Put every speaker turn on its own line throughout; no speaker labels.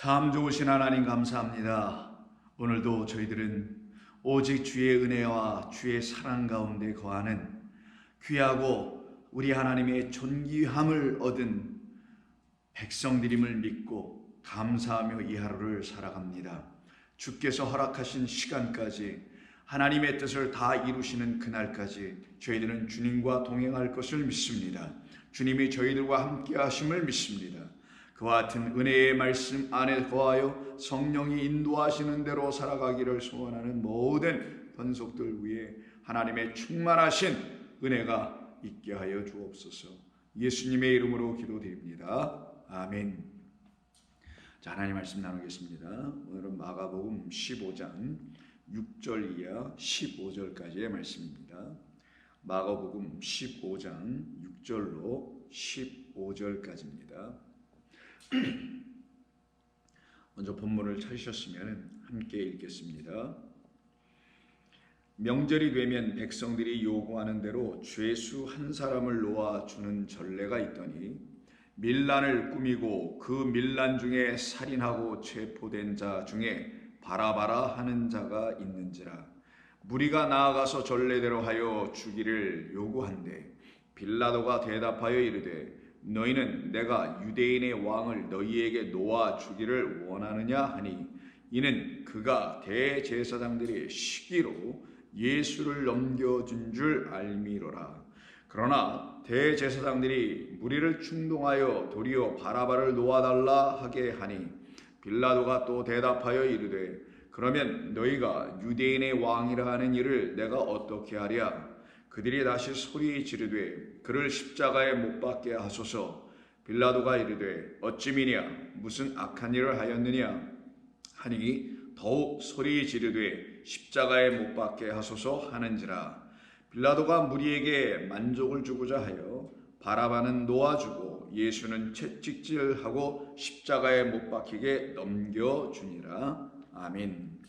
참 좋으신 하나님 감사합니다. 오늘도 저희들은 오직 주의 은혜와 주의 사랑 가운데 거하는 귀하고 우리 하나님의 존귀함을 얻은 백성들임을 믿고 감사하며 이 하루를 살아갑니다. 주께서 허락하신 시간까지 하나님의 뜻을 다 이루시는 그날까지 저희들은 주님과 동행할 것을 믿습니다. 주님이 저희들과 함께 하심을 믿습니다. 그와 같은 은혜의 말씀 안에 거하여 성령이 인도하시는 대로 살아가기를 소원하는 모든 번속들 위에 하나님의 충만하신 은혜가 있게 하여 주옵소서. 예수님의 이름으로 기도드립니다. 아멘. 자, 하나님 말씀 나누겠습니다. 오늘은 마가복음 15장 6절 이하 15절까지의 말씀입니다. 마가복음 15장 6절로 15절까지입니다. 먼저 본문을 찾으셨으면 함께 읽겠습니다. 명절이 되면 백성들이 요구하는 대로 죄수 한 사람을 놓아 주는 전례가 있더니 밀란을 꾸미고 그 밀란 중에 살인하고 체포된 자 중에 바라바라 하는 자가 있는지라. 무리가 나아가서 전례대로 하여 주기를 요구한대 빌라도가 대답하여 이르되 너희는 내가 유대인의 왕을 너희에게 놓아 주기를 원하느냐 하니 이는 그가 대제사장들의 시기로 예수를 넘겨준 줄 알미로라. 그러나 대제사장들이 무리를 충동하여 도리어 바라바를 놓아달라 하게 하니 빌라도가 또 대답하여 이르되 그러면 너희가 유대인의 왕이라 하는 일을 내가 어떻게 하랴. 그들이 다시 소리 지르되 그를 십자가에 못 박게 하소서. 빌라도가 이르되 어찌미냐 무슨 악한 일을 하였느냐 하니 더욱 소리 지르되 십자가에 못 박게 하소서 하는지라. 빌라도가 무리에게 만족을 주고자 하여 바라바는 놓아주고 예수는 채찍질하고 십자가에 못 박히게 넘겨주니라. 아멘.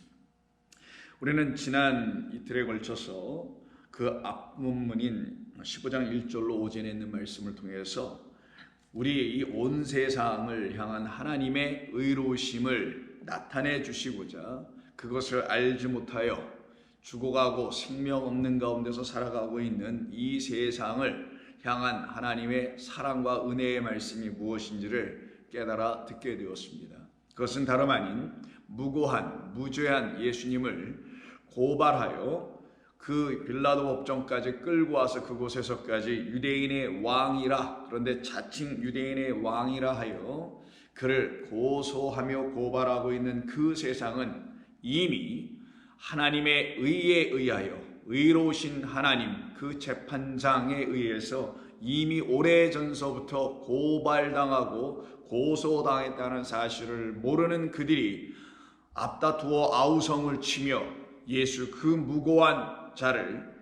우리는 지난 이틀에 걸쳐서 그 앞문문인 15장 1절로 5절에 있는 말씀을 통해서 우리 이 온 세상을 향한 하나님의 의로우심을 나타내 주시고자 그것을 알지 못하여 죽어가고 생명 없는 가운데서 살아가고 있는 이 세상을 향한 하나님의 사랑과 은혜의 말씀이 무엇인지를 깨달아 듣게 되었습니다. 그것은 다름 아닌 무고한 무죄한 예수님을 고발하여 그 빌라도 법정까지 끌고 와서 그곳에서까지 유대인의 왕이라, 그런데 자칭 유대인의 왕이라 하여 그를 고소하며 고발하고 있는 그 세상은 이미 하나님의 의에 의하여 의로우신 하나님 그 재판장에 의해서 이미 오래전서부터 고발당하고 고소당했다는 사실을 모르는 그들이 앞다투어 아우성을 치며 예수 그 무고한 자를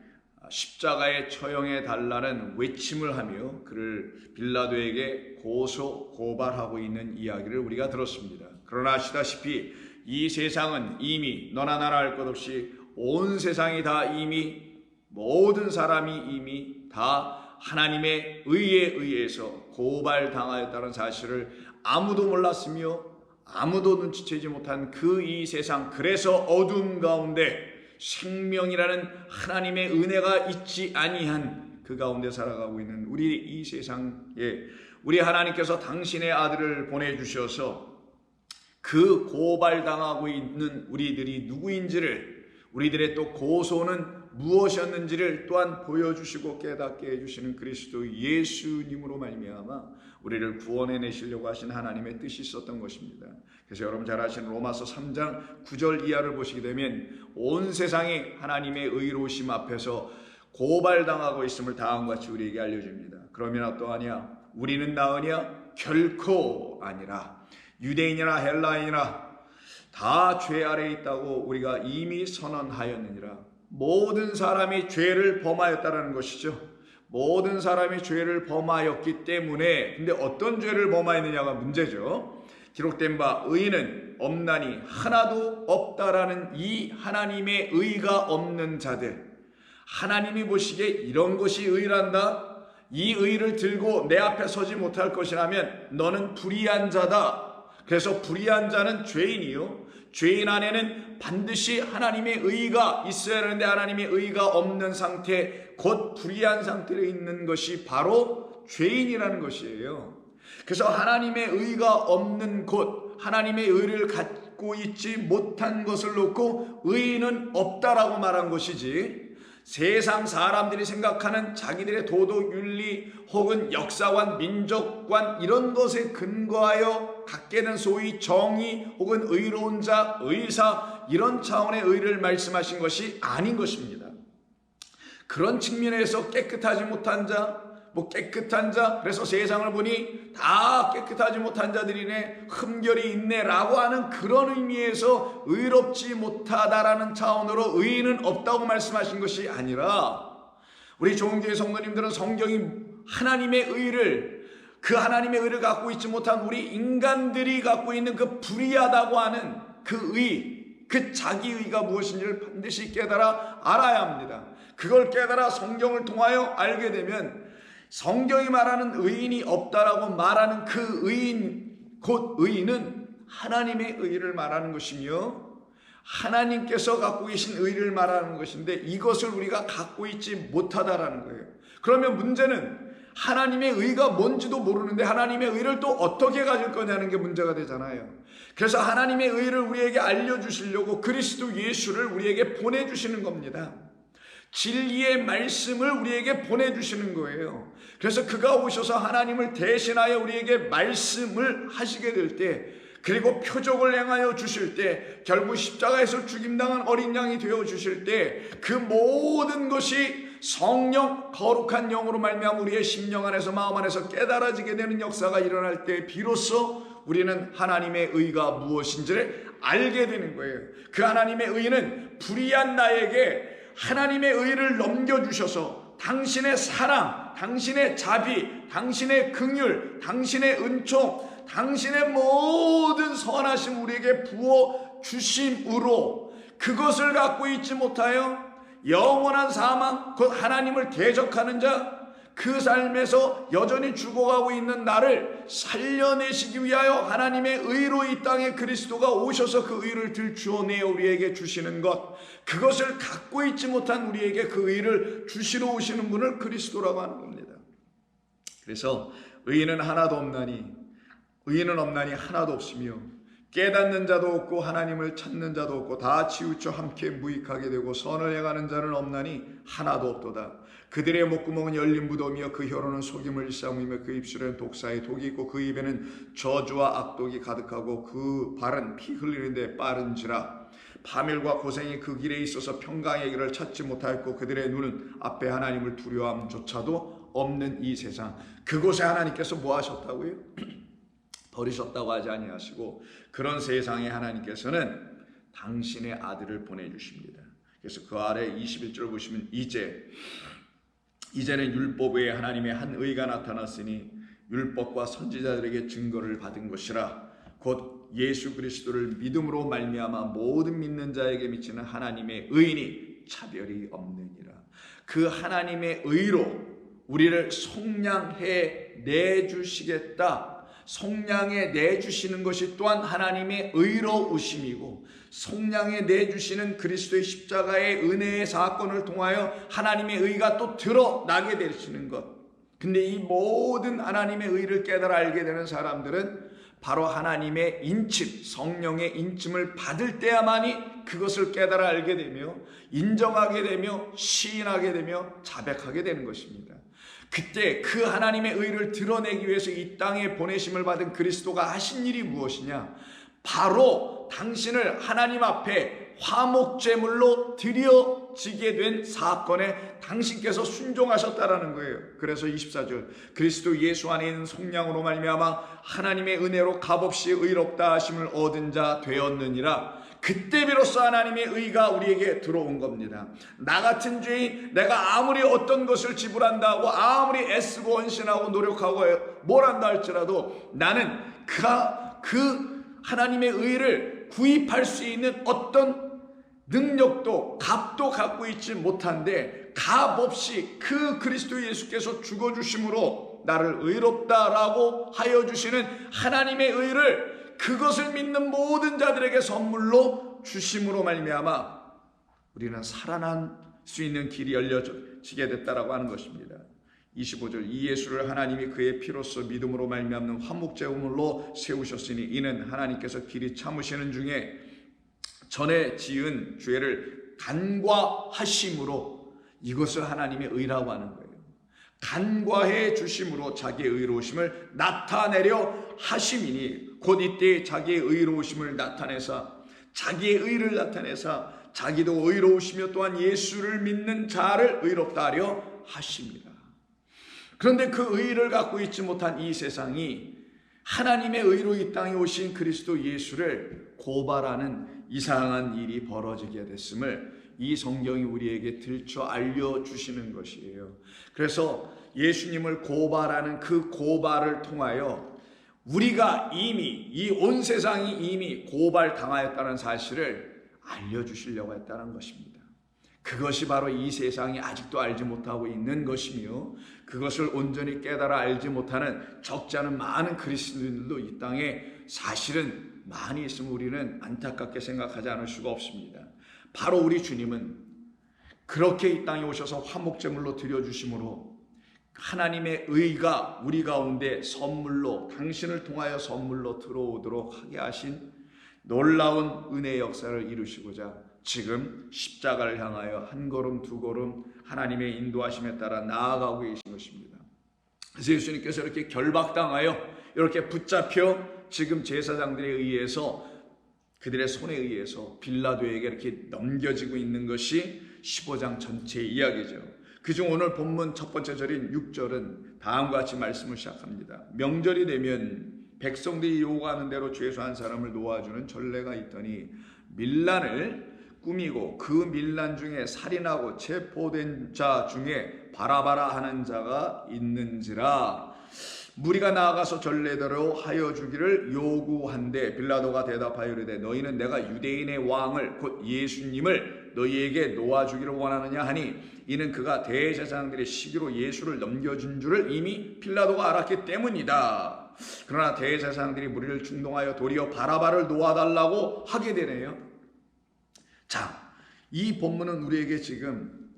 십자가에 처형해 달라는 외침을 하며 그를 빌라도에게 고발하고 있는 이야기를 우리가 들었습니다. 그러나 아시다시피 이 세상은 이미 너나 나나 할 것 없이 온 세상이 다 이미 모든 사람이 이미 다 하나님의 의에 의해서 고발당하였다는 사실을 아무도 몰랐으며 아무도 눈치채지 못한 그 이 세상, 그래서 어둠 가운데 생명이라는 하나님의 은혜가 있지 아니한 그 가운데 살아가고 있는 우리 이 세상에 우리 하나님께서 당신의 아들을 보내주셔서 그 고발당하고 있는 우리들이 누구인지를, 우리들의 또 고소는 무엇이었는지를 또한 보여주시고 깨닫게 해주시는 그리스도 예수님으로 말미암아 우리를 구원해 내시려고 하신 하나님의 뜻이 있었던 것입니다. 그래서 여러분 잘 아시는 로마서 3장 9절 이하를 보시게 되면 온 세상이 하나님의 의로우심 앞에서 고발당하고 있음을 다음과 같이 우리에게 알려줍니다. 그러면 어떠하냐? 우리는 나으냐? 결코 아니라. 유대인이나 헬라인이나 다 죄 아래에 있다고 우리가 이미 선언하였느니라. 모든 사람이 죄를 범하였다라는 것이죠. 모든 사람이 죄를 범하였기 때문에, 근데 어떤 죄를 범하였느냐가 문제죠. 기록된 바 의인은 없나니 하나도 없다라는 이 하나님의 의가 없는 자들, 하나님이 보시기에 이런 것이 의란다, 이 의를 들고 내 앞에 서지 못할 것이라면 너는 불의한 자다, 그래서 불의한 자는 죄인이요, 죄인 안에는 반드시 하나님의 의가 있어야 하는데 하나님의 의가 없는 상태, 곧 불의한 상태로 있는 것이 바로 죄인이라는 것이에요. 그래서 하나님의 의가 없는 곳, 하나님의 의를 갖고 있지 못한 것을 놓고 의인은 없다라고 말한 것이지, 세상 사람들이 생각하는 자기들의 도덕 윤리 혹은 역사관, 민족관 이런 것에 근거하여 갖게 된 소위 정의 혹은 의로운 자, 의사 이런 차원의 의를 말씀하신 것이 아닌 것입니다. 그런 측면에서 깨끗하지 못한 자, 깨끗한 자, 그래서 세상을 보니 다 깨끗하지 못한 자들이네, 흠결이 있네 라고 하는 그런 의미에서 의롭지 못하다라는 차원으로 의인은 없다고 말씀하신 것이 아니라, 우리 좋은교회 성도님들은 성경이 하나님의 의를, 그 하나님의 의를 갖고 있지 못한 우리 인간들이 갖고 있는 그 불의하다고 하는 그 의, 그 자기의가 무엇인지를 반드시 깨달아 알아야 합니다. 그걸 깨달아 성경을 통하여 알게 되면 성경이 말하는 의인이 없다라고 말하는 그 의인, 곧 의인은 하나님의 의를 말하는 것이며 하나님께서 갖고 계신 의를 말하는 것인데, 이것을 우리가 갖고 있지 못하다라는 거예요. 그러면 문제는 하나님의 의가 뭔지도 모르는데 하나님의 의를 또 어떻게 가질 거냐는 게 문제가 되잖아요. 그래서 하나님의 의를 우리에게 알려주시려고 그리스도 예수를 우리에게 보내주시는 겁니다. 진리의 말씀을 우리에게 보내주시는 거예요. 그래서 그가 오셔서 하나님을 대신하여 우리에게 말씀을 하시게 될 때, 그리고 표적을 행하여 주실 때, 결국 십자가에서 죽임당한 어린 양이 되어 주실 때, 그 모든 것이 성령, 거룩한 영으로 말미암아 우리의 심령 안에서 마음 안에서 깨달아지게 되는 역사가 일어날 때 비로소 우리는 하나님의 의가 무엇인지를 알게 되는 거예요. 그 하나님의 의는 불의한 나에게 하나님의 의를 넘겨주셔서 당신의 사랑, 당신의 자비, 당신의 긍휼, 당신의 은총, 당신의 모든 선하심 우리에게 부어주심으로 그것을 갖고 있지 못하여 영원한 사망, 곧 하나님을 대적하는 자, 그 삶에서 여전히 죽어가고 있는 나를 살려내시기 위하여 하나님의 의로 이 땅에 그리스도가 오셔서 그 의를 들추어내어 우리에게 주시는 것, 그것을 갖고 있지 못한 우리에게 그 의를 주시러 오시는 분을 그리스도라고 하는 겁니다. 그래서 의인은 하나도 없나니, 의인은 없나니 하나도 없으며 깨닫는 자도 없고 하나님을 찾는 자도 없고 다 치우쳐 함께 무익하게 되고 선을 행하는 자는 없나니 하나도 없도다. 그들의 목구멍은 열린 무덤이요 그 혀로는 속임을 일삼으며 그 입술에는 독사의 독이 있고 그 입에는 저주와 악독이 가득하고 그 발은 피 흘리는데 빠른지라. 파멸과 고생이 그 길에 있어서 평강의 길을 찾지 못하였고 그들의 눈은 앞에 하나님을 두려움조차도 없는 이 세상. 그곳에 하나님께서 뭐 하셨다고요? 버리셨다고 하지 아니하시고 그런 세상에 하나님께서는 당신의 아들을 보내주십니다. 그래서 그 아래 21절 보시면 이제는 율법 외에 하나님의 한 의가 나타났으니 율법과 선지자들에게 증거를 받은 것이라. 곧 예수 그리스도를 믿음으로 말미암아 모든 믿는 자에게 미치는 하나님의 의인이 차별이 없느니라. 그 하나님의 의로 우리를 속량해 내주시겠다. 속량해 내주시는 것이 또한 하나님의 의로우심이고, 속량해 내주시는 그리스도의 십자가의 은혜의 사건을 통하여 하나님의 의가 또 드러나게 되시는 것. 근데 이 모든 하나님의 의를 깨달아 알게 되는 사람들은 바로 하나님의 인침, 성령의 인침을 받을 때야만이 그것을 깨달아 알게 되며 인정하게 되며 시인하게 되며 자백하게 되는 것입니다. 그때 그 하나님의 의를 드러내기 위해서 이 땅에 보내심을 받은 그리스도가 하신 일이 무엇이냐? 바로 당신을 하나님 앞에 화목제물로 드려지게 된 사건에 당신께서 순종하셨다라는 거예요. 그래서 24절 그리스도 예수 안에 있는 속량으로 말미암아 하나님의 은혜로 값없이 의롭다 하심을 얻은 자 되었느니라. 그때 비로소 하나님의 의가 우리에게 들어온 겁니다. 나 같은 죄인, 내가 아무리 어떤 것을 지불한다고 아무리 애쓰고 헌신하고 노력하고 뭘 한다 할지라도 나는 그 하나님의 의를 구입할 수 있는 어떤 능력도 값도 갖고 있지 못한데 값 없이 그 그리스도 예수께서 죽어주심으로 나를 의롭다라고 하여 주시는 하나님의 의를 그것을 믿는 모든 자들에게 선물로 주심으로 말미암아 우리는 살아날 수 있는 길이 열려지게 됐다라고 하는 것입니다. 25절 이 예수를 하나님이 그의 피로써 믿음으로 말미암는 화목제물로 세우셨으니 이는 하나님께서 길이 참으시는 중에 전에 지은 죄를 간과하심으로 이것을 하나님의 의라고 하는 거예요. 간과해 주심으로 자기의 의로우심을 나타내려 하심이니 곧 이때 자기의 의로우심을 나타내사 자기의 의를 나타내사 자기도 의로우시며 또한 예수를 믿는 자를 의롭다 하려 하십니다. 그런데 그 의를 갖고 있지 못한 이 세상이 하나님의 의로 이 땅에 오신 그리스도 예수를 고발하는 이상한 일이 벌어지게 됐음을 이 성경이 우리에게 들춰 알려주시는 것이에요. 그래서 예수님을 고발하는 그 고발을 통하여 우리가 이미 이 온 세상이 이미 고발당하였다는 사실을 알려주시려고 했다는 것입니다. 그것이 바로 이 세상이 아직도 알지 못하고 있는 것이며 그것을 온전히 깨달아 알지 못하는 적지 않은 많은 그리스도인들도 이 땅에 사실은 많이 있으면 우리는 안타깝게 생각하지 않을 수가 없습니다. 바로 우리 주님은 그렇게 이 땅에 오셔서 화목제물로 드려주심으로 하나님의 의가 우리 가운데 선물로 당신을 통하여 선물로 들어오도록 하게 하신 놀라운 은혜의 역사를 이루시고자 지금 십자가를 향하여 한 걸음 두 걸음 하나님의 인도하심에 따라 나아가고 계신 것입니다. 그래서 예수님께서 이렇게 결박당하여 이렇게 붙잡혀 지금 제사장들에 의해서 그들의 손에 의해서 빌라도에게 이렇게 넘겨지고 있는 것이 15장 전체의 이야기죠. 그중 오늘 본문 첫 번째 절인 6절은 다음과 같이 말씀을 시작합니다. 명절이 되면 백성들이 요구하는 대로 죄수한 사람을 놓아주는 전례가 있더니 밀란을 꾸미고 그 밀란 중에 살인하고 체포된 자 중에 바라바라 하는 자가 있는지라. 무리가 나아가서 전례대로 하여 주기를 요구한데 빌라도가 대답하여 이르되 너희는 내가 유대인의 왕을 곧 예수님을 너희에게 놓아주기를 원하느냐 하니 이는 그가 대제사장들의 시기로 예수를 넘겨준 줄을 이미 빌라도가 알았기 때문이다. 그러나 대제사장들이 무리를 충동하여 도리어 바라바를 놓아달라고 하게 되네요. 자, 이 본문은 우리에게 지금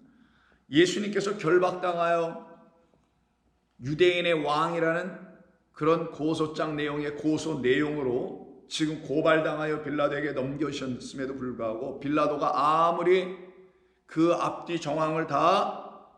예수님께서 결박당하여 유대인의 왕이라는 그런 고소장 내용의 고소 내용으로 지금 고발당하여 빌라도에게 넘겨주셨음에도 불구하고 빌라도가 아무리 그 앞뒤 정황을 다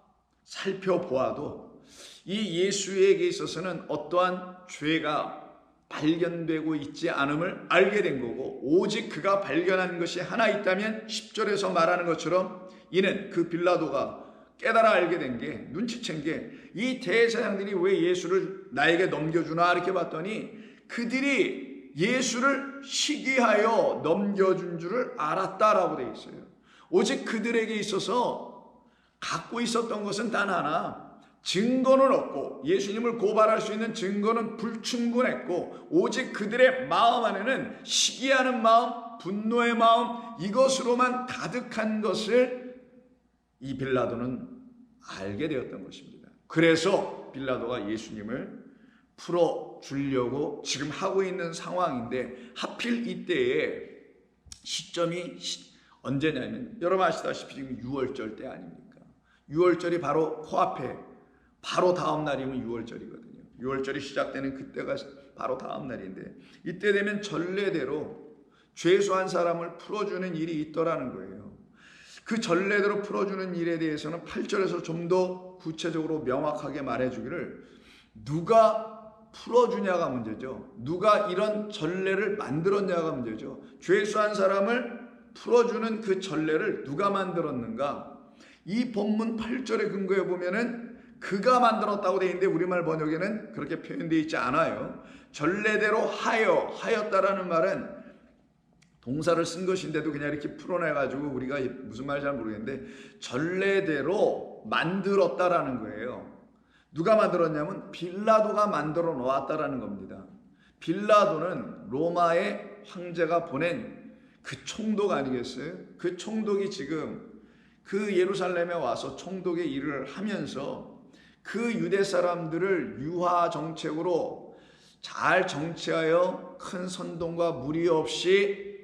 살펴보아도 이 예수에게 있어서는 어떠한 죄가 발견되고 있지 않음을 알게 된 거고 오직 그가 발견한 것이 하나 있다면 10절에서 말하는 것처럼 이는 그 빌라도가 깨달아 알게 된 게 눈치챈 게 이 대제사장들이 왜 예수를 나에게 넘겨주나 이렇게 봤더니 그들이 예수를 시기하여 넘겨준 줄을 알았다라고 되어 있어요. 오직 그들에게 있어서 갖고 있었던 것은 단 하나 증거는 없고 예수님을 고발할 수 있는 증거는 불충분했고 오직 그들의 마음 안에는 시기하는 마음, 분노의 마음 이것으로만 가득한 것을 이 빌라도는 알게 되었던 것입니다. 그래서 빌라도가 예수님을 풀어주려고 지금 하고 있는 상황인데 하필 이때의 시점이 언제냐면 여러분 아시다시피 지금 6월절 때 아닙니까? 6월절이 바로 코앞에 바로 다음 날이면 6월절이거든요. 6월절이 시작되는 그때가 바로 다음 날인데 이때 되면 전례대로 죄수한 사람을 풀어주는 일이 있더라는 거예요. 그 전례대로 풀어주는 일에 대해서는 8절에서 좀 더 구체적으로 명확하게 말해주기를 누가 풀어주냐가 문제죠. 누가 이런 전례를 만들었냐가 문제죠. 죄수한 사람을 풀어주는 그 전례를 누가 만들었는가? 이 본문 8절의 근거에 보면은 그가 만들었다고 되어 있는데 우리말 번역에는 그렇게 표현되어 있지 않아요. 전례대로 하였다라는 말은 동사를 쓴 것인데도 그냥 이렇게 풀어내가지고 우리가 무슨 말인지 잘 모르겠는데 전례대로 만들었다라는 거예요. 누가 만들었냐면 빌라도가 만들어 놓았다라는 겁니다. 빌라도는 로마의 황제가 보낸 그 총독 아니겠어요? 그 총독이 지금 그 예루살렘에 와서 총독의 일을 하면서 그 유대 사람들을 유화 정책으로 잘 정치하여 큰 선동과 무리 없이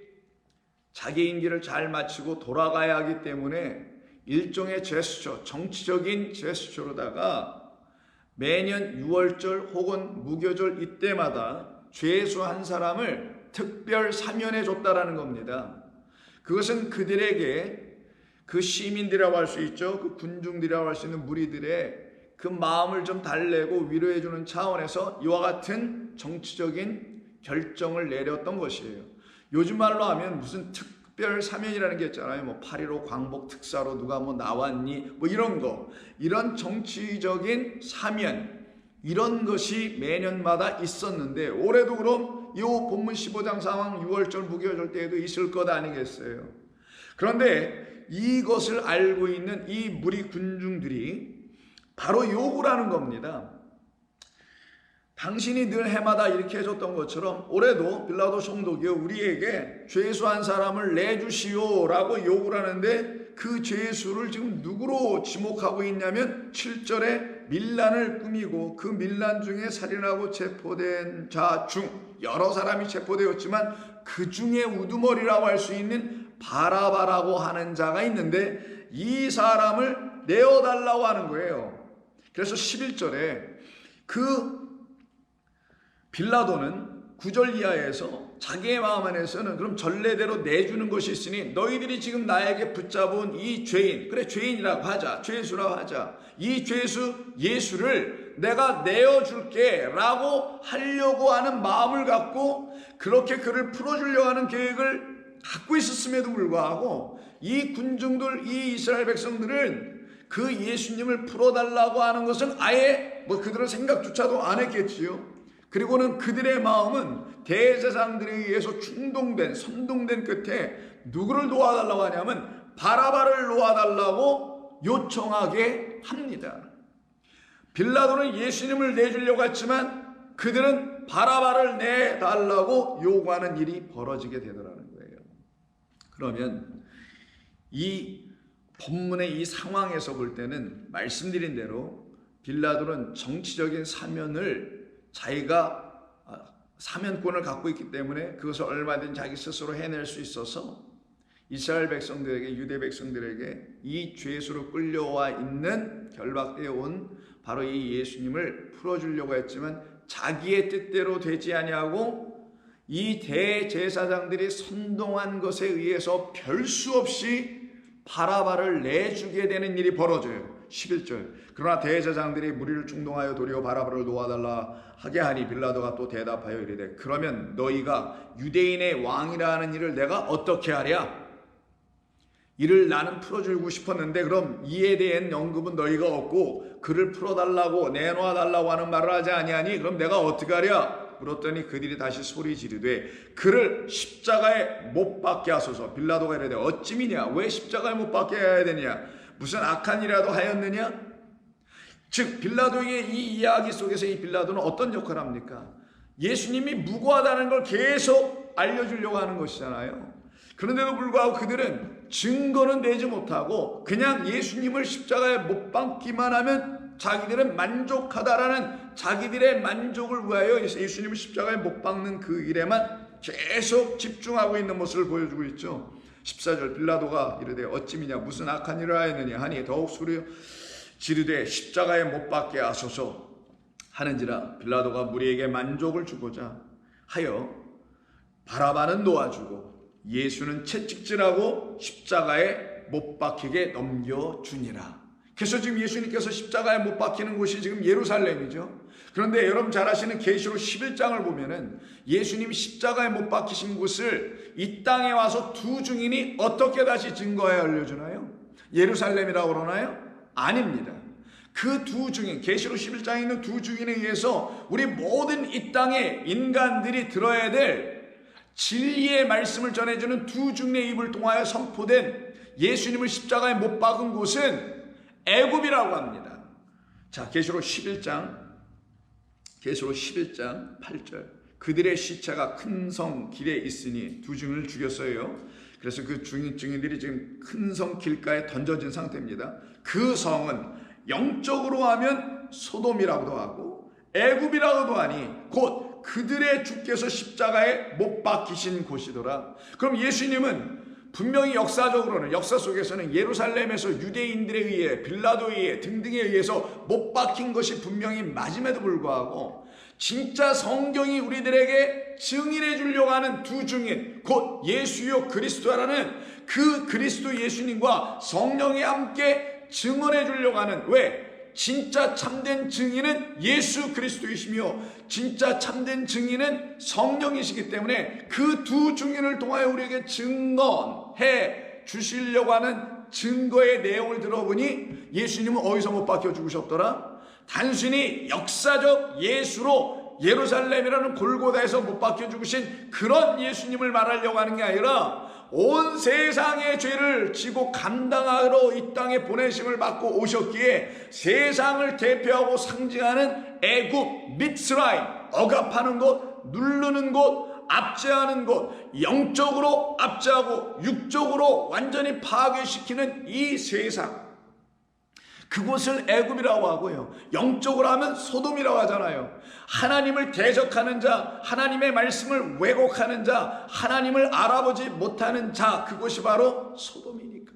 자기 임기를 잘 마치고 돌아가야 하기 때문에 일종의 제스처, 정치적인 제스처로다가 매년 6월절 혹은 무교절 이때마다 죄수 한 사람을 특별 사면해 줬다라는 겁니다. 그것은 그들에게 그 시민들이라고 할 수 있죠. 그 군중들이라고 할 수 있는 무리들의 그 마음을 좀 달래고 위로해 주는 차원에서 이와 같은 정치적인 결정을 내렸던 것이에요. 요즘 말로 하면 무슨 특별 사면이라는 게 있잖아요. 뭐 8.15 광복 특사로 누가 뭐 나왔니? 뭐 이런 거. 이런 정치적인 사면, 이런 것이 매년마다 있었는데 올해도 그럼 이 본문 15장 상황 6월절 무교절 때에도 있을 것 아니겠어요? 그런데 이것을 알고 있는 이 무리 군중들이 바로 요구를 하는 겁니다. 당신이 늘 해마다 이렇게 해줬던 것처럼 올해도 빌라도 총독이요 우리에게 죄수 한 사람을 내주시오라고 요구를 하는데 그 죄수를 지금 누구로 지목하고 있냐면 7절에 밀란을 꾸미고 그 밀란 중에 살인하고 체포된 자 중 여러 사람이 체포되었지만 그 중에 우두머리라고 할 수 있는 바라바라고 하는 자가 있는데 이 사람을 내어달라고 하는 거예요. 그래서 11절에 그 빌라도는 9절 이하에서 자기의 마음 안에서는 그럼 전례대로 내주는 것이 있으니 너희들이 지금 나에게 붙잡은 이 죄인, 그래 죄인이라고 하자, 죄수라고 하자, 이 죄수 예수를 내가 내어줄게 라고 하려고 하는 마음을 갖고 그렇게 그를 풀어주려고 하는 계획을 갖고 있었음에도 불구하고 이 군중들, 이 이스라엘 백성들은 그 예수님을 풀어달라고 하는 것은 아예 뭐 그들은 생각조차도 안 했겠지요. 그리고는 그들의 마음은 대제사장들에 의해서 선동된 끝에 누구를 놓아달라고 하냐면 바라바를 놓아달라고 요청하게 합니다. 빌라도는 예수님을 내주려고 했지만 그들은 바라바를 내달라고 요구하는 일이 벌어지게 되더라는 거예요. 그러면 이 본문의 이 상황에서 볼 때는 말씀드린 대로 빌라도는 정치적인 사면을 자기가 사면권을 갖고 있기 때문에 그것을 얼마든지 자기 스스로 해낼 수 있어서 이스라엘 백성들에게, 유대 백성들에게 이 죄수로 끌려와 있는 결박되어 온 바로 이 예수님을 풀어주려고 했지만 자기의 뜻대로 되지 아니하고 이 대제사장들이 선동한 것에 의해서 별 수 없이 바라바를 내주게 되는 일이 벌어져요. 11절. 그러나 대제사장들이 무리를 충동하여 도리어 바라바를 놓아달라 하게 하니 빌라도가 또 대답하여 이르되 그러면 너희가 유대인의 왕이라 하는 일을 내가 어떻게 하랴? 이를 나는 풀어주고 싶었는데 그럼 이에 대한 언급은 너희가 없고 그를 풀어달라고 내놓아달라고 하는 말을 하지 아니하니 그럼 내가 어떻게 하랴? 물었더니 그들이 다시 소리 지르되 그를 십자가에 못 박게 하소서. 빌라도가 이르되 어찌미냐? 왜 십자가에 못 박게 해야 되냐? 무슨 악한 일이라도 하였느냐? 즉 빌라도의 이 이야기 속에서 이 빌라도는 어떤 역할을 합니까? 예수님이 무고하다는 걸 계속 알려주려고 하는 것이잖아요. 그런데도 불구하고 그들은 증거는 내지 못하고 그냥 예수님을 십자가에 못 박기만 하면 자기들은 만족하다라는 자기들의 만족을 위하여 예수님을 십자가에 못 박는 그 일에만 계속 집중하고 있는 모습을 보여주고 있죠. 14절 빌라도가 이르되 어찌미냐 무슨 악한 일을 하였느냐 하니 더욱 소리 지르되 십자가에 못 박게 하소서 하는지라. 빌라도가 무리에게 만족을 주고자 하여 바라바는 놓아주고 예수는 채찍질하고 십자가에 못 박히게 넘겨주니라. 그래서 지금 예수님께서 십자가에 못 박히는 곳이 지금 예루살렘이죠. 그런데 여러분 잘 아시는 계시록 11장을 보면은 예수님이 십자가에 못 박히신 곳을 이 땅에 와서 두 증인이 어떻게 다시 증거해 알려주나요? 예루살렘이라고 그러나요? 아닙니다. 그 두 증인, 계시록 11장에 있는 두 증인에 의해서 우리 모든 이 땅의 인간들이 들어야 될 진리의 말씀을 전해주는 두 증인의 입을 통하여 선포된 예수님을 십자가에 못 박은 곳은 애굽이라고 합니다. 자, 계시록 11장 8절. 그들의 시체가 큰 성 길에 있으니 두 증인을 죽였어요. 그래서 그 증인들이 지금 큰 성 길가에 던져진 상태입니다. 그 성은 영적으로 하면 소돔이라고도 하고 애굽이라고도 하니 곧 그들의 주께서 십자가에 못 박히신 곳이더라. 그럼 예수님은 분명히 역사적으로는, 역사 속에서는 예루살렘에서 유대인들에 의해, 빌라도에 의해 등등에 의해서 못 박힌 것이 분명히 맞음에도 불구하고 진짜 성경이 우리들에게 증인해 주려고 하는 두 증인, 곧 예수요 그리스도라는 그 그리스도 예수님과 성령이 함께 증언해 주려고 하는, 왜? 진짜 참된 증인은 예수 그리스도이시며 진짜 참된 증인은 성령이시기 때문에 그 두 증인을 통하여 우리에게 증언해 주시려고 하는 증거의 내용을 들어보니 예수님은 어디서 못 박혀 죽으셨더라? 단순히 역사적 예수로 예루살렘이라는 골고다에서 못 박혀 죽으신 그런 예수님을 말하려고 하는 게 아니라 온 세상의 죄를 지고 감당하러 이 땅에 보내심을 받고 오셨기에 세상을 대표하고 상징하는 애굽, 미스라임, 억압하는 곳, 누르는 곳, 압제하는 곳, 영적으로 압제하고 육적으로 완전히 파괴시키는 이 세상, 그곳을 애굽이라고 하고요, 영적으로 하면 소돔이라고 하잖아요. 하나님을 대적하는 자, 하나님의 말씀을 왜곡하는 자, 하나님을 알아보지 못하는 자, 그곳이 바로 소돔이니까.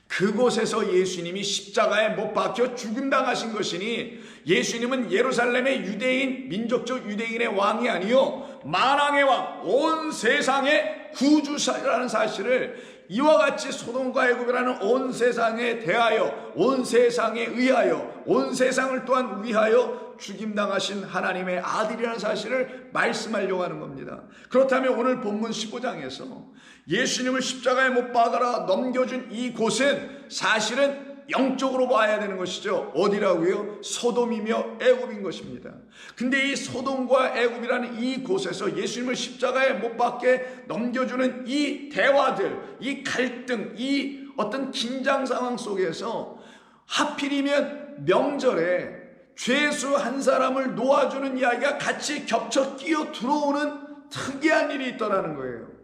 그곳에서 예수님이 십자가에 못 박혀 죽임당하신 것이니 예수님은 예루살렘의 유대인, 민족적 유대인의 왕이 아니요 만왕의 왕, 온 세상의 구주사라는 사실을 이와 같이 소돔과 애굽이라는 온 세상에 대하여, 온 세상에 의하여, 온 세상을 또한 위하여 죽임당하신 하나님의 아들이라는 사실을 말씀하려고 하는 겁니다. 그렇다면 오늘 본문 15장에서 예수님을 십자가에 못 박아라 넘겨준 이 곳은 사실은 영적으로 봐야 되는 것이죠. 어디라고요? 소돔이며 애굽인 것입니다. 근데 이 소돔과 애굽이라는 이 곳에서 예수님을 십자가에 못 박게 넘겨주는 이 대화들, 이 갈등, 이 어떤 긴장 상황 속에서 하필이면 명절에 죄수 한 사람을 놓아주는 이야기가 같이 겹쳐 끼어 들어오는 특이한 일이 있더라는 거예요.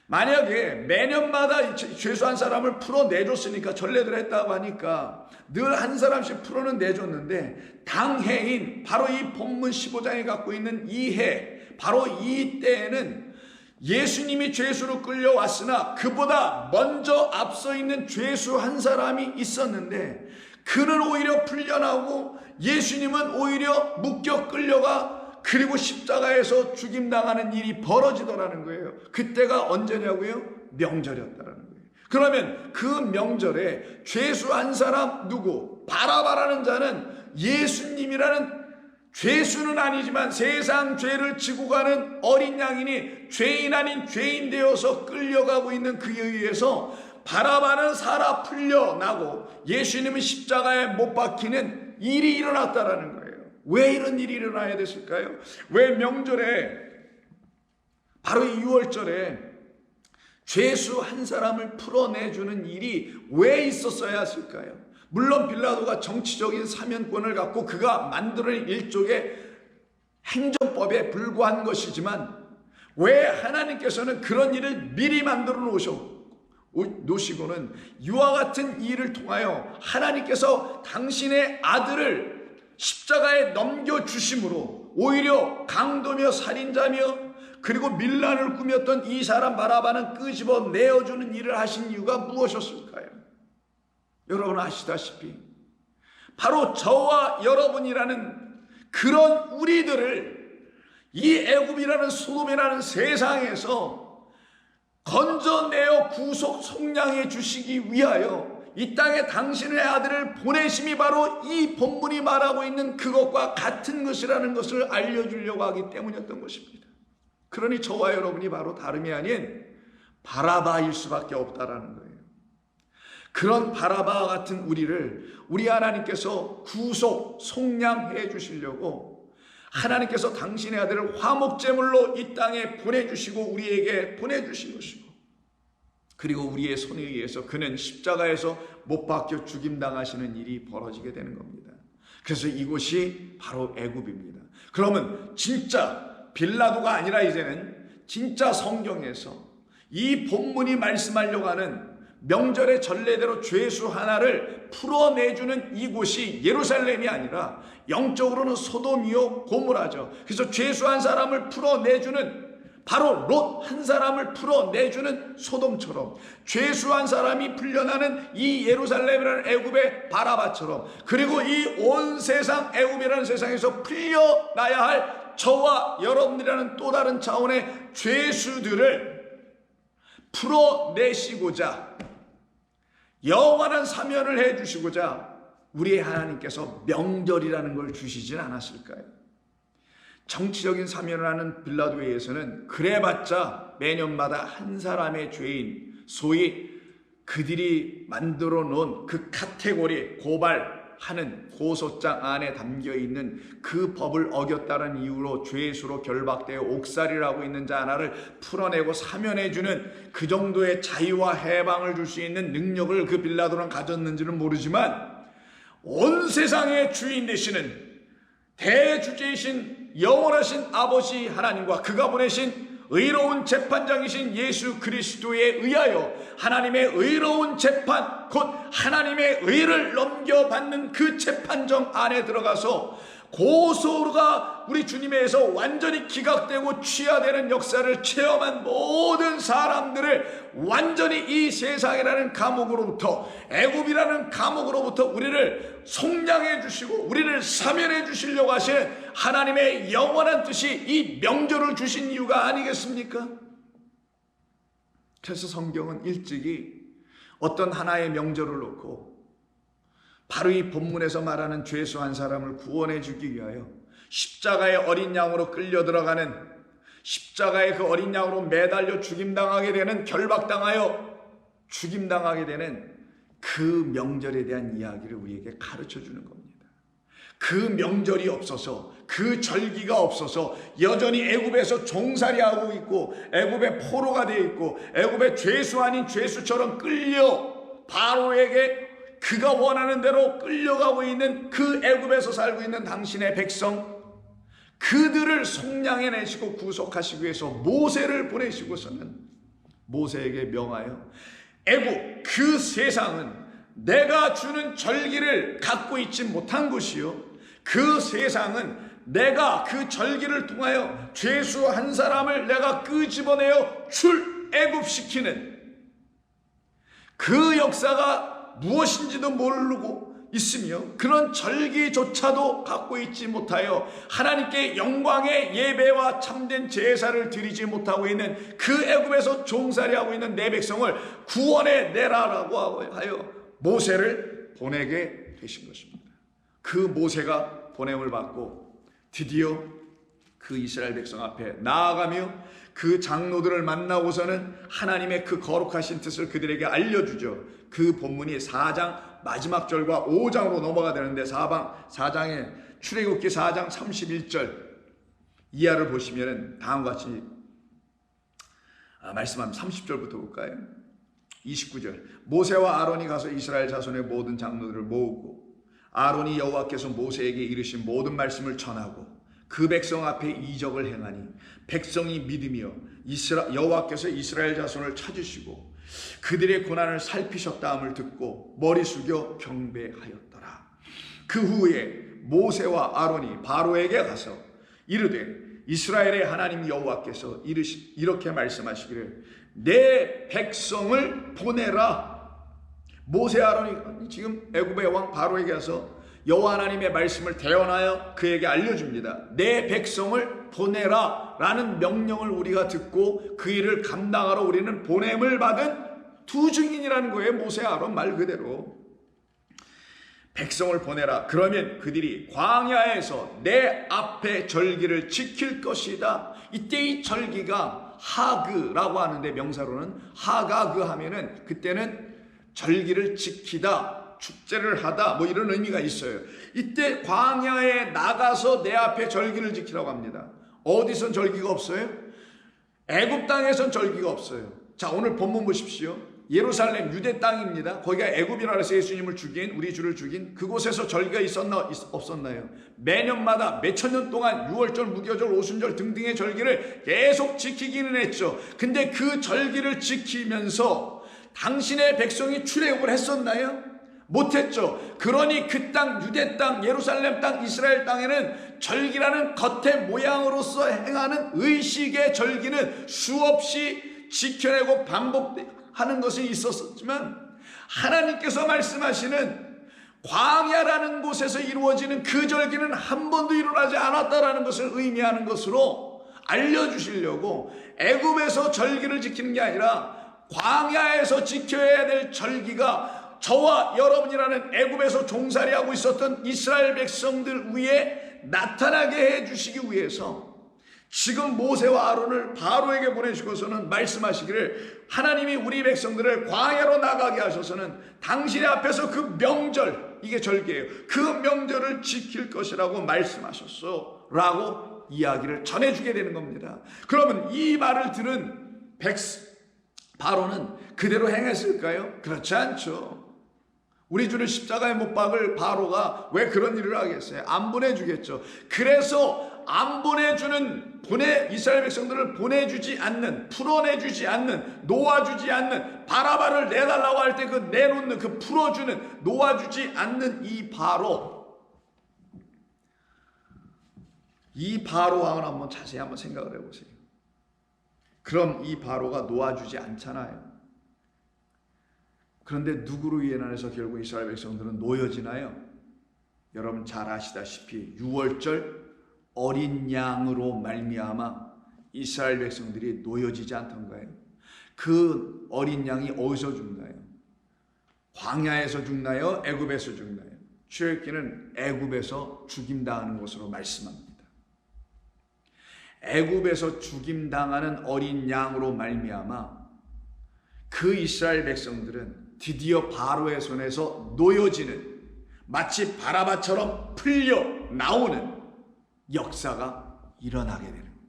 만약에 매년마다 죄수 한 사람을 풀어내줬으니까, 전례들 했다고 하니까 늘 한 사람씩 풀어는 내줬는데 당해인 바로 이 본문 15장이 갖고 있는 이 해, 바로 이 때에는 예수님이 죄수로 끌려왔으나 그보다 먼저 앞서 있는 죄수 한 사람이 있었는데 그는 오히려 풀려나오고 예수님은 오히려 묶여 끌려가 그리고 십자가에서 죽임당하는 일이 벌어지더라는 거예요. 그때가 언제냐고요? 명절이었다는 거예요. 그러면 그 명절에 죄수 한 사람 누구? 바라바라는 자는 예수님이라는, 죄수는 아니지만 세상 죄를 지고 가는 어린 양이니 죄인 아닌 죄인 되어서 끌려가고 있는 그에 의해서 바라바는 살아 풀려나고 예수님은 십자가에 못 박히는 일이 일어났다라는 거예요. 왜 이런 일이 일어나야 됐을까요? 왜 명절에, 바로 이 6월절에 죄수 한 사람을 풀어내주는 일이 왜 있었어야 했을까요? 물론 빌라도가 정치적인 사면권을 갖고 그가 만들어낸 일종의 행정법에 불과한 것이지만 왜 하나님께서는 그런 일을 미리 만들어 놓으시고는 이와 같은 일을 통하여 하나님께서 당신의 아들을 십자가에 넘겨주심으로 오히려 강도며 살인자며 그리고 밀란을 꾸몄던 이 사람 바라바는 끄집어 내어주는 일을 하신 이유가 무엇이었을까요? 여러분 아시다시피 바로 저와 여러분이라는 그런 우리들을 이 애굽이라는 소돔이라는 세상에서 건져내어 구속 속량해 주시기 위하여 이 땅에 당신의 아들을 보내심이 바로 이 본문이 말하고 있는 그것과 같은 것이라는 것을 알려주려고 하기 때문이었던 것입니다. 그러니 저와 여러분이 바로 다름이 아닌 바라바일 수밖에 없다라는 거예요. 그런 바라바와 같은 우리를 우리 하나님께서 구속 속량해 주시려고 하나님께서 당신의 아들을 화목제물로 이 땅에 보내주시고 우리에게 보내주신 것이고, 그리고 우리의 손에 의해서 그는 십자가에서 못 박혀 죽임당하시는 일이 벌어지게 되는 겁니다. 그래서 이곳이 바로 애굽입니다. 그러면 진짜 빌라도가 아니라 이제는 진짜 성경에서 이 본문이 말씀하려고 하는 명절의 전례대로 죄수 하나를 풀어내주는 이곳이 예루살렘이 아니라 영적으로는 소돔이요 고모라죠. 그래서 죄수 한 사람을 풀어내주는, 바로 롯 한 사람을 풀어내주는 소돔처럼, 죄수 한 사람이 풀려나는 이 예루살렘이라는 애굽의 바라바처럼, 그리고 이 온 세상 애굽이라는 세상에서 풀려나야 할 저와 여러분이라는 또 다른 차원의 죄수들을 풀어내시고자, 영원한 사면을 해주시고자 우리의 하나님께서 명절이라는 걸 주시진 않았을까요? 정치적인 사면을 하는 빌라도에서는 그래봤자 매년마다 한 사람의 죄인, 소위 그들이 만들어 놓은 그 카테고리, 고발하는 고소장 안에 담겨있는 그 법을 어겼다는 이유로 죄수로 결박되어 옥살이라고 있는 자 하나를 풀어내고 사면해주는 그 정도의 자유와 해방을 줄 수 있는 능력을 그 빌라도는 가졌는지는 모르지만, 온 세상의 주인 되시는 대주제이신 영원하신 아버지 하나님과 그가 보내신 의로운 재판장이신 예수 그리스도에 의하여 하나님의 의로운 재판, 곧 하나님의 의를 넘겨받는 그 재판정 안에 들어가서 고소가 우리 주님에 의해서 완전히 기각되고 취하되는 역사를 체험한 모든 사람들을 완전히 이 세상이라는 감옥으로부터, 애굽이라는 감옥으로부터 우리를 속량해 주시고 우리를 사면해 주시려고 하신 하나님의 영원한 뜻이 이 명절을 주신 이유가 아니겠습니까? 그래서 성경은 일찍이 어떤 하나의 명절을 놓고 바로 이 본문에서 말하는 죄수 한 사람을 구원해 주기 위하여 십자가의 어린 양으로 끌려 들어가는, 십자가의 그 어린 양으로 매달려 죽임당하게 되는, 결박당하여 죽임당하게 되는 그 명절에 대한 이야기를 우리에게 가르쳐 주는 겁니다. 그 명절이 없어서, 그 절기가 없어서 여전히 애굽에서 종살이하고 있고 애굽의 포로가 되어 있고 애굽의 죄수 아닌 죄수처럼 끌려 바로에게 그가 원하는 대로 끌려가고 있는 그 애굽에서 살고 있는 당신의 백성, 그들을 속량해내시고 구속하시기 위해서 모세를 보내시고서는 모세에게 명하여, 애굽 그 세상은 내가 주는 절기를 갖고 있지 못한 곳이요, 그 세상은 내가 그 절기를 통하여 죄수 한 사람을 내가 끄집어내어 출애굽시키는 그 역사가 무엇인지도 모르고 있으며 그런 절기조차도 갖고 있지 못하여 하나님께 영광의 예배와 참된 제사를 드리지 못하고 있는 그 애굽에서 종살이하고 있는 내 백성을 구원해 내라라고 하여 모세를 보내게 되신 것입니다. 그 모세가 보냄을 받고 드디어 그 이스라엘 백성 앞에 나아가며 그 장로들을 만나고서는 하나님의 그 거룩하신 뜻을 그들에게 알려주죠. 그 본문이 4장 마지막 절과 5장으로 넘어가 되는데 4장의 출애굽기 4장 31절 이하를 보시면 다음과 같이 말씀합니다. 30절부터 볼까요? 29절 모세와 아론이 가서 이스라엘 자손의 모든 장로들을 모으고 아론이 여호와께서 모세에게 이르신 모든 말씀을 전하고 그 백성 앞에 이적을 행하니 백성이 믿으며 여호와께서 이스라엘 자손을 찾으시고 그들의 고난을 살피셨다함을 듣고 머리 숙여 경배하였더라. 그 후에 모세와 아론이 바로에게 가서 이르되 이스라엘의 하나님 여호와께서 이렇게 말씀하시기를 내 백성을 보내라. 모세 아론이 지금 애굽의 왕 바로에게 가서 여호와 하나님의 말씀을 대언하여 그에게 알려줍니다. 내 백성을 보내라 라는 명령을 우리가 듣고 그 일을 감당하러 우리는 보냄을 받은 두 증인이라는 거예요. 모세 아론 말 그대로. 백성을 보내라. 그러면 그들이 광야에서 내 앞에 절기를 지킬 것이다. 이때 이 절기가 하그라고 하는데 명사로는 하가그 하면은 그때는 절기를 지키다, 축제를 하다 뭐 이런 의미가 있어요. 이때 광야에 나가서 내 앞에 절기를 지키라고 합니다. 어디선 절기가 없어요? 애굽 땅에선 절기가 없어요. 자, 오늘 본문 보십시오. 예루살렘 유대 땅입니다. 거기가 애굽이라 해서 예수님을 죽인, 우리 주를 죽인 그곳에서 절기가 있었나 없었나요? 매년마다 몇천 년 동안 유월절, 무교절, 오순절 등등의 절기를 계속 지키기는 했죠. 근데 그 절기를 지키면서 당신의 백성이 출애굽을 했었나요? 못했죠. 그러니 그 땅, 유대 땅, 예루살렘 땅, 이스라엘 땅에는 절기라는 겉의 모양으로서 행하는 의식의 절기는 수없이 지켜내고 반복하는 것이 있었지만, 하나님께서 말씀하시는 광야라는 곳에서 이루어지는 그 절기는 한 번도 일어나지 않았다라는 것을 의미하는 것으로 알려주시려고 애굽에서 절기를 지키는 게 아니라 광야에서 지켜야 될 절기가 저와 여러분이라는 애굽에서 종살이하고 있었던 이스라엘 백성들 위에 나타나게 해주시기 위해서 지금 모세와 아론을 바로에게 보내시고서는 말씀하시기를, 하나님이 우리 백성들을 광야로 나가게 하셔서는 당신의 앞에서 그 명절, 이게 절기예요, 그 명절을 지킬 것이라고 말씀하셨어 라고 이야기를 전해주게 되는 겁니다. 그러면 이 말을 들은 바로는 그대로 행했을까요? 그렇지 않죠. 우리 주를 십자가에 못 박을 바로가 왜 그런 일을 하겠어요? 안 보내주겠죠. 그래서 안 보내주는, 이스라엘 백성들을 보내주지 않는, 풀어내주지 않는, 놓아주지 않는, 바라바를 내달라고 할 때 그 내놓는, 그 풀어주는, 놓아주지 않는 이 바로 왕을 한번 자세히 한번 생각을 해보세요. 그럼 이 바로가 놓아주지 않잖아요. 그런데 누구로 인해서 결국 이스라엘 백성들은 놓여지나요? 여러분 잘 아시다시피 6월절 어린 양으로 말미암아 이스라엘 백성들이 놓여지지 않던가요? 그 어린 양이 어디서 죽나요? 광야에서 죽나요? 애굽에서 죽나요? 출애굽기는 애굽에서 죽임당하는 것으로 말씀합니다. 애굽에서 죽임당하는 어린 양으로 말미암아 그 이스라엘 백성들은 드디어 바로의 손에서 놓여지는, 마치 바라바처럼 풀려 나오는 역사가 일어나게 되는 겁니다.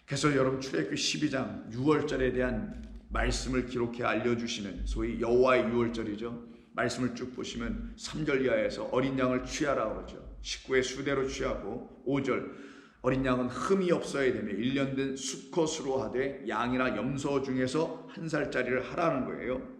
그래서 여러분 출애굽기 12장 6월절에 대한 말씀을 기록해 알려주시는 소위 여호와의 6월절이죠. 말씀을 쭉 보시면 3절 이하에서 어린 양을 취하라 그러죠. 식구의 수대로 취하고, 5절 어린 양은 흠이 없어야 되며 1년 된 수컷으로 하되 양이나 염소 중에서 1살짜리를 하라는 거예요.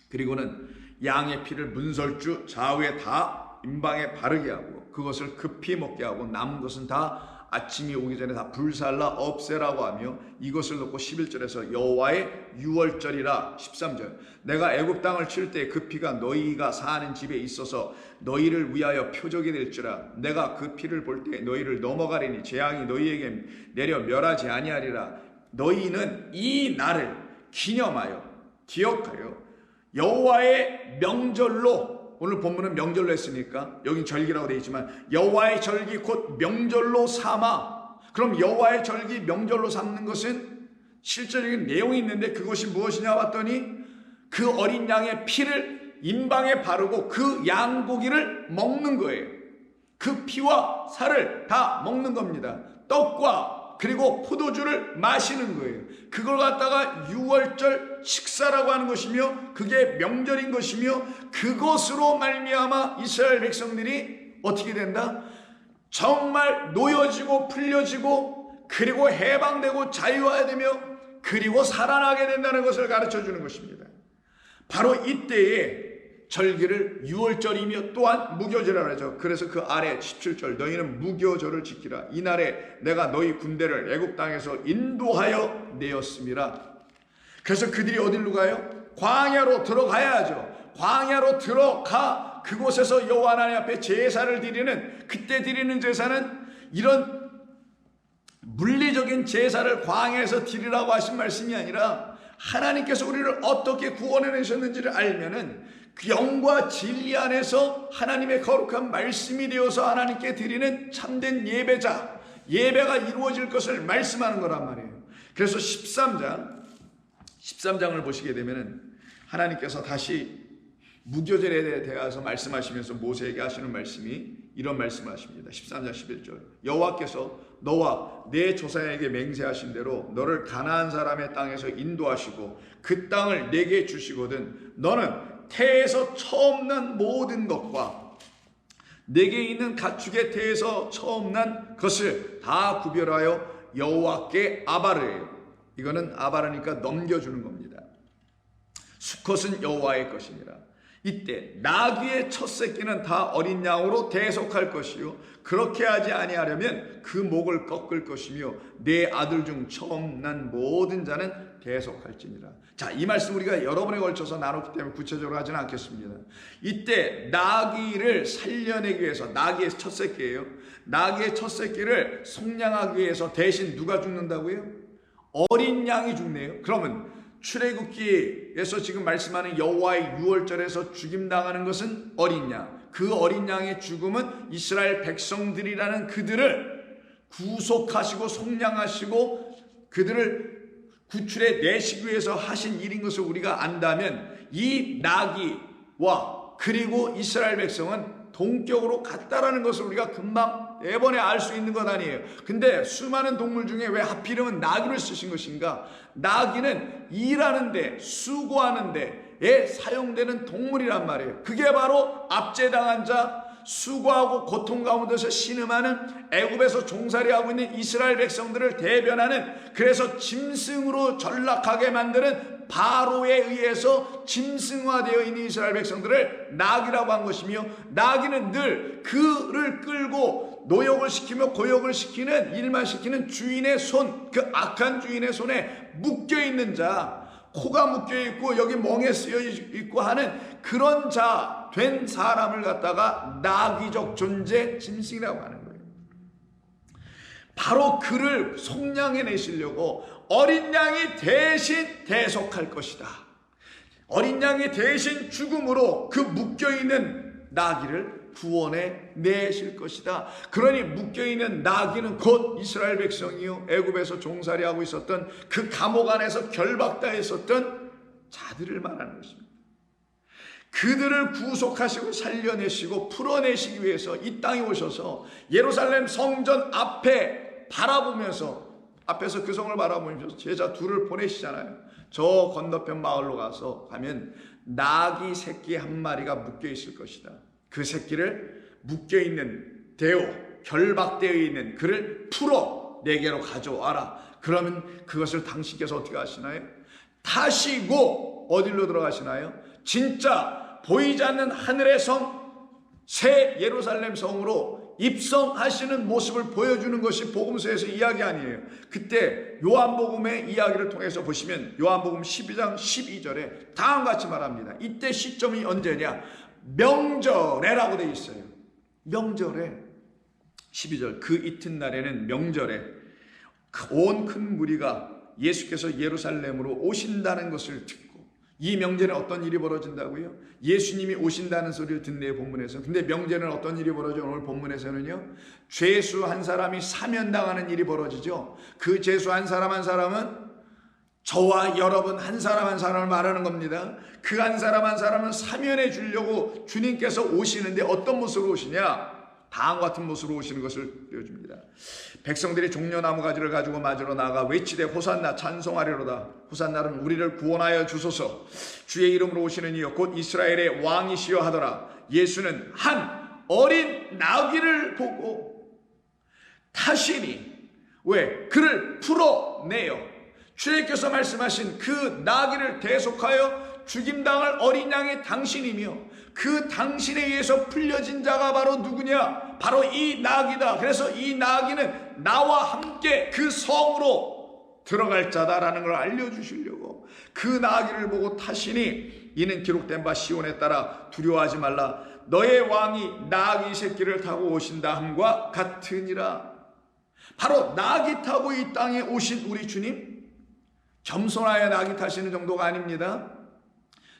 그리고는 양의 피를 문설주 좌우에 다 임방에 바르게 하고 그것을 급히 먹게 하고 남은 것은 다 아침이 오기 전에 다 불살라 없애라고 하며, 이것을 놓고 11절에서 여호와의 6월절이라 13절 내가 애굽 땅을 칠 때 그 피가 너희가 사는 집에 있어서 너희를 위하여 표적이 될지라. 내가 그 피를 볼 때 너희를 넘어가리니 재앙이 너희에게 내려 멸하지 아니하리라. 너희는 이 날을 기념하여 기억하여 여호와의 명절로, 오늘 본문은 명절로 했으니까 여긴 절기라고 되어 있지만 여호와의 절기 곧 명절로 삼아. 그럼 여호와의 절기 명절로 삼는 것은 실제적인 내용이 있는데 그것이 무엇이냐 봤더니 그 어린 양의 피를 임방에 바르고 그 양고기를 먹는 거예요. 그 피와 살을 다 먹는 겁니다. 떡과 그리고 포도주를 마시는 거예요. 그걸 갖다가 6월절 식사라고 하는 것이며 그게 명절인 것이며, 그것으로 말미암아 이스라엘 백성들이 어떻게 된다? 정말 놓여지고 풀려지고 그리고 해방되고 자유화되며 그리고 살아나게 된다는 것을 가르쳐 주는 것입니다. 바로 이때에 절기를 6월절이며 또한 무교절이라고 하죠. 그래서 그 아래 17절 너희는 무교절을 지키라. 이날에 내가 너희 군대를 애굽 땅에서 인도하여 내었음이라. 그래서 그들이 어디로 가요? 광야로 들어가야죠. 광야로 들어가 그곳에서 여호와 하나님 앞에 제사를 드리는, 그때 드리는 제사는 이런 물리적인 제사를 광야에서 드리라고 하신 말씀이 아니라 하나님께서 우리를 어떻게 구원해내셨는지를 알면은 그 영과 진리 안에서 하나님의 거룩한 말씀이 되어서 하나님께 드리는 참된 예배자, 예배가 이루어질 것을 말씀하는 거란 말이에요. 그래서 13장을 보시게 되면은 하나님께서 다시 무교절에 대해서 말씀하시면서 모세에게 하시는 말씀이 이런 말씀을 하십니다. 13장 11절 여호와께서 너와 내 조상에게 맹세하신 대로 너를 가나안 사람의 땅에서 인도하시고 그 땅을 내게 주시거든 너는 태에서 처음 난 모든 것과 내게 있는 가축의 태에서 처음 난 것을 다 구별하여 여호와께 아바르예요. 이거는 아바르니까 넘겨주는 겁니다. 수컷은 여호와의 것이니라. 이때 나귀의 첫 새끼는 다 어린 양으로 대속할 것이요 그렇게 하지 아니하려면 그 목을 꺾을 것이며 내 아들 중 처음 난 모든 자는 대속할지니라. 자, 이 말씀 우리가 여러 번에 걸쳐서 나눴기 때문에 구체적으로 하지는 않겠습니다. 이때 나귀를 살려내기 위해서, 나귀의 첫 새끼예요. 나귀의 첫 새끼를 속량하기 위해서 대신 누가 죽는다고요? 어린 양이 죽네요. 그러면 출애굽기에서 지금 말씀하는 여호와의 유월절에서 죽임당하는 것은 어린 양. 그 어린 양의 죽음은 이스라엘 백성들이라는 그들을 구속하시고 속량하시고 그들을 구출해 내시기 위해서 하신 일인 것을 우리가 안다면 이 나귀와 그리고 이스라엘 백성은 동격으로 같다라는 것을 우리가 금방 이번에 알 수 있는 것 아니에요. 근데 수많은 동물 중에 왜 하필이면 나귀를 쓰신 것인가? 나귀는 일하는데 수고하는데 사용되는 동물이란 말이에요. 그게 바로 압제당한 자, 수고하고 고통 가운데서 신음하는 애굽에서 종살이하고 있는 이스라엘 백성들을 대변하는, 그래서 짐승으로 전락하게 만드는 바로에 의해서 짐승화되어 있는 이스라엘 백성들을 나귀라고 한 것이며, 나귀는 늘 그를 끌고 노역을 시키며 고역을 시키는, 일만 시키는 주인의 손, 그 악한 주인의 손에 묶여있는 자, 코가 묶여있고 여기 멍에 쓰여있고 하는 그런 자 된 사람을 갖다가 나귀적 존재, 짐승이라고 하는 거예요. 바로 그를 속량해 내시려고 어린 양이 대신 대속할 것이다. 어린 양이 대신 죽음으로 그 묶여있는 나귀를 구원해 내실 것이다. 그러니 묶여있는 나귀는 곧 이스라엘 백성이요 애굽에서 종살이하고 있었던 그 감옥 안에서 결박당했었던 자들을 말하는 것입니다. 그들을 구속하시고 살려내시고 풀어내시기 위해서 이 땅에 오셔서 예루살렘 성전 앞에 바라보면서, 앞에서 그 성을 바라보면서 제자 둘을 보내시잖아요. 저 건너편 마을로 가면 나귀 새끼 한 마리가 묶여 있을 것이다. 그 새끼를 묶여있는 대오, 결박되어 있는 그를 풀어 내게로 가져와라. 그러면 그것을 당신께서 어떻게 하시나요? 타시고 어디로 들어가시나요? 진짜 보이지 않는 하늘의 성, 새 예루살렘 성으로 입성하시는 모습을 보여주는 것이 복음서에서 이야기 아니에요. 그때 요한복음의 이야기를 통해서 보시면 요한복음 12장 12절에 다음과 같이 말합니다. 이때 시점이 언제냐? 명절에라고 되어 있어요. 명절에 12절, 그 이튿날에는 명절에 온 큰 무리가 예수께서 예루살렘으로 오신다는 것을 듣고, 이 명절에 어떤 일이 벌어진다고요? 예수님이 오신다는 소리를 듣네요, 본문에서. 근데 명절에는 어떤 일이 벌어져? 오늘 본문에서는요, 죄수 한 사람이 사면당하는 일이 벌어지죠. 그 죄수 한 사람은 저와 여러분 한 사람 한 사람을 말하는 겁니다. 그 한 사람 한 사람은 사면해 주려고 주님께서 오시는데 어떤 모습으로 오시냐? 다음과 같은 모습으로 오시는 것을 보여줍니다. 백성들이 종려나무 가지를 가지고 맞으러 나가 외치되 호산나, 찬송하리로다. 호산나는 우리를 구원하여 주소서. 주의 이름으로 오시는 이여 곧 이스라엘의 왕이시여 하더라. 예수는 한 어린 나귀를 보고 타시니, 왜? 그를 풀어내요. 주님께서 말씀하신 그 나귀를 대속하여 죽임당할 어린 양이 당신이며, 그 당신에 의해서 풀려진 자가 바로 누구냐? 바로 이 나귀다. 그래서 이 나귀는 나와 함께 그 성으로 들어갈 자다라는 걸 알려주시려고 그 나귀를 보고 타시니, 이는 기록된 바 시온에 따라 두려워하지 말라. 너의 왕이 나귀 새끼를 타고 오신다 함과 같으니라. 바로 나귀 타고 이 땅에 오신 우리 주님, 겸손하여 나귀 타시는 정도가 아닙니다.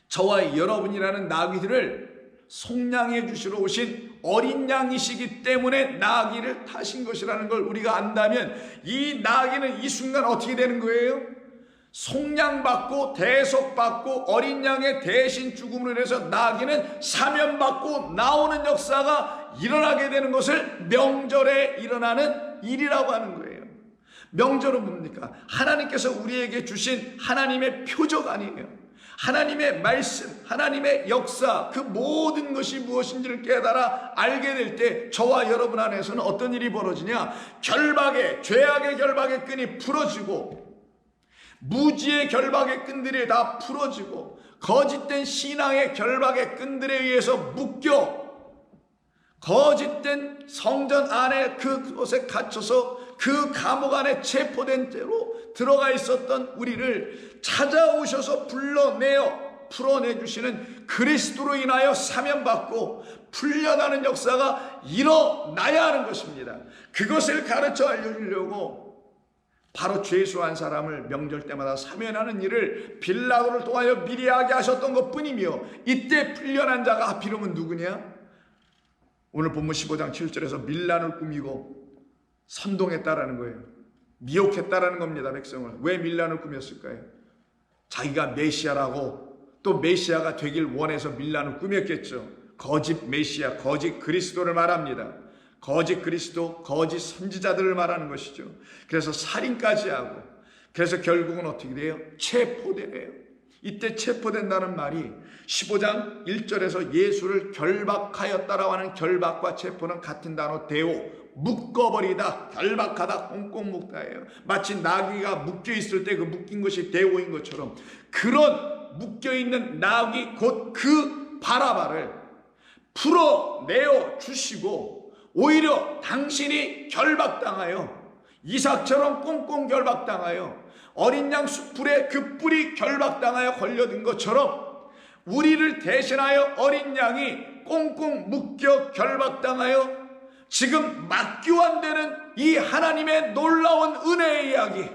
저와 여러분이라는 나귀들을 속량해 주시러 오신 어린 양이시기 때문에 나귀를 타신 것이라는 걸 우리가 안다면, 이 나귀는 이 순간 어떻게 되는 거예요? 속량받고 대속받고 어린 양의 대신 죽음으로 인해서 나귀는 사면받고 나오는 역사가 일어나게 되는 것을 명절에 일어나는 일이라고 하는 거예요. 명절은 뭡니까? 하나님께서 우리에게 주신 하나님의 표적 아니에요. 하나님의 말씀, 하나님의 역사, 그 모든 것이 무엇인지를 깨달아 알게 될 때 저와 여러분 안에서는 어떤 일이 벌어지냐? 결박의, 죄악의 결박의 끈이 풀어지고, 무지의 결박의 끈들이 다 풀어지고, 거짓된 신앙의 결박의 끈들에 의해서 묶여 거짓된 성전 안에 그곳에 갇혀서 그 감옥 안에 체포된 채로 들어가 있었던 우리를 찾아오셔서 불러내어 풀어내주시는 그리스도로 인하여 사면받고 풀려나는 역사가 일어나야 하는 것입니다. 그것을 가르쳐 알려주려고 바로 죄수한 사람을 명절 때마다 사면하는 일을 빌라도를 통하여 미리 하게 하셨던 것뿐이며, 이때 풀려난 자가 하필이면 누구냐? 오늘 본문 15장 7절에서 밀란을 꾸미고 선동했다라는 거예요. 미혹했다라는 겁니다. 백성을. 왜 밀란을 꾸몄을까요? 자기가 메시아라고, 또 메시아가 되길 원해서 밀란을 꾸몄겠죠. 거짓 메시아, 거짓 그리스도를 말합니다. 거짓 그리스도, 거짓 선지자들을 말하는 것이죠. 그래서 살인까지 하고, 그래서 결국은 어떻게 돼요? 체포돼요. 이때 체포된다는 말이 15장 1절에서 예수를 결박하였다라고 하는 결박과 체포는 같은 단어 데오, 묶어버리다, 결박하다, 꽁꽁 묶다예요. 마치 나귀가 묶여있을 때 그 묶인 것이 데오인 것처럼, 그런 묶여있는 나귀 곧 그 바라바를 풀어내어 주시고, 오히려 당신이 결박당하여, 이삭처럼 꽁꽁 결박당하여, 어린 양 숯불에 그 뿔이 결박당하여 걸려든 것처럼 우리를 대신하여 어린 양이 꽁꽁 묶여 결박당하여 지금 막교환되는 이 하나님의 놀라운 은혜의 이야기,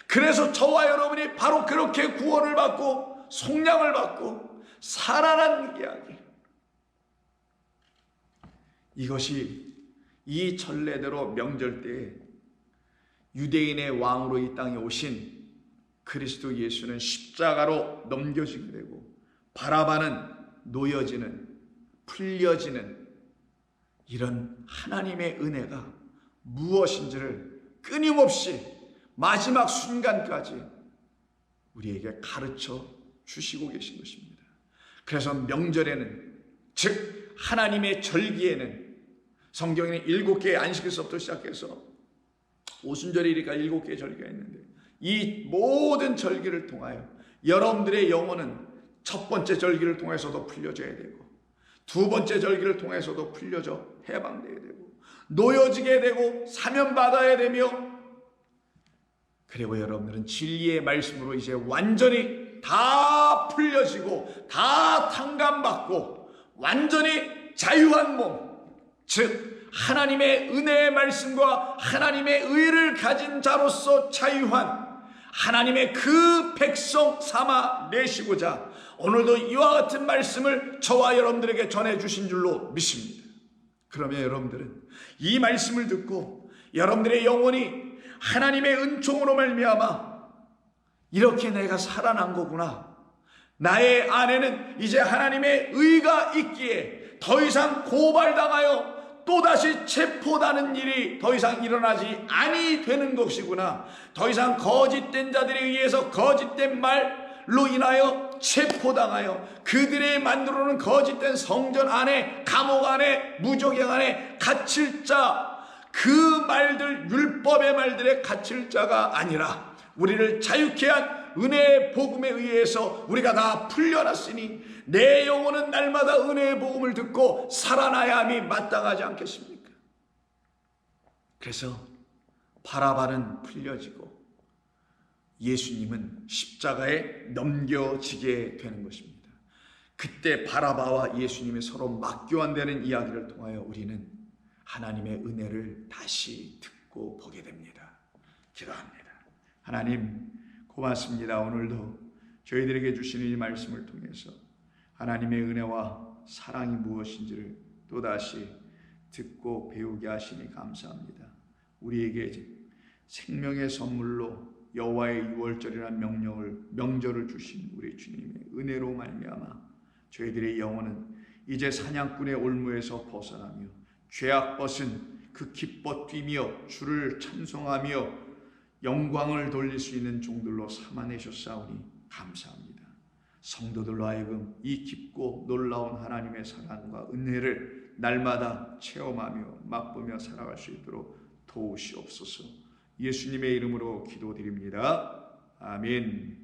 그래서 저와 여러분이 바로 그렇게 구원을 받고 속량을 받고 살아난 이야기, 이것이 이 전례대로 명절 때에 유대인의 왕으로 이 땅에 오신 그리스도 예수는 십자가로 넘겨지게 되고, 바라바는 놓여지는, 풀려지는 이런 하나님의 은혜가 무엇인지를 끊임없이 마지막 순간까지 우리에게 가르쳐 주시고 계신 것입니다. 그래서 명절에는, 즉 하나님의 절기에는, 성경에는 7개의 안식일서부터 시작해서 오순절이니까 7개의 절기가 있는데, 이 모든 절기를 통하여 여러분들의 영혼은 첫 번째 절기를 통해서도 풀려져야 되고, 두 번째 절기를 통해서도 풀려져 해방되어야 되고, 놓여지게 되고 사면받아야 되며, 그리고 여러분들은 진리의 말씀으로 이제 완전히 다 풀려지고 다 탕감받고 완전히 자유한 몸, 즉 하나님의 은혜의 말씀과 하나님의 의를 가진 자로서 자유한 하나님의 그 백성 삼아 내시고자 오늘도 이와 같은 말씀을 저와 여러분들에게 전해주신 줄로 믿습니다. 그러면 여러분들은 이 말씀을 듣고 여러분들의 영혼이 하나님의 은총으로 말미암아 이렇게 내가 살아난 거구나, 나의 안에는 이제 하나님의 의가 있기에 더 이상 고발당하여 또다시 체포되는 일이 더 이상 일어나지 아니 되는 것이구나, 더 이상 거짓된 자들에 의해서 거짓된 말로 인하여 체포당하여 그들의 만들어놓은 거짓된 성전 안에, 감옥 안에, 무적영 안에 갇힐 자, 그 말들, 율법의 말들에 갇힐 자가 아니라 우리를 자유케 한 은혜의 복음에 의해서 우리가 다 풀려났으니 내 영혼은 날마다 은혜의 복음을 듣고 살아나야 함이 마땅하지 않겠습니까? 그래서 바라바는 풀려지고 예수님은 십자가에 넘겨지게 되는 것입니다. 그때 바라바와 예수님이 서로 맞교환되는 이야기를 통하여 우리는 하나님의 은혜를 다시 듣고 보게 됩니다. 기도합니다. 하나님 고맙습니다. 오늘도 저희들에게 주시는 이 말씀을 통해서 하나님의 은혜와 사랑이 무엇인지를 또다시 듣고 배우게 하시니 감사합니다. 우리에게 생명의 선물로 여호와의 유월절이라는 명절을 주신 우리 주님의 은혜로 말미암아 저희들의 영혼은 이제 사냥꾼의 올무에서 벗어나며 죄악 벗은 그 기뻐 뛰며 주를 찬송하며 영광을 돌릴 수 있는 종들로 삼아내셨사오니 감사합니다. 성도들로 하여금 이 깊고 놀라운 하나님의 사랑과 은혜를 날마다 체험하며 맛보며 살아갈 수 있도록 도우시옵소서. 예수님의 이름으로 기도드립니다. 아멘.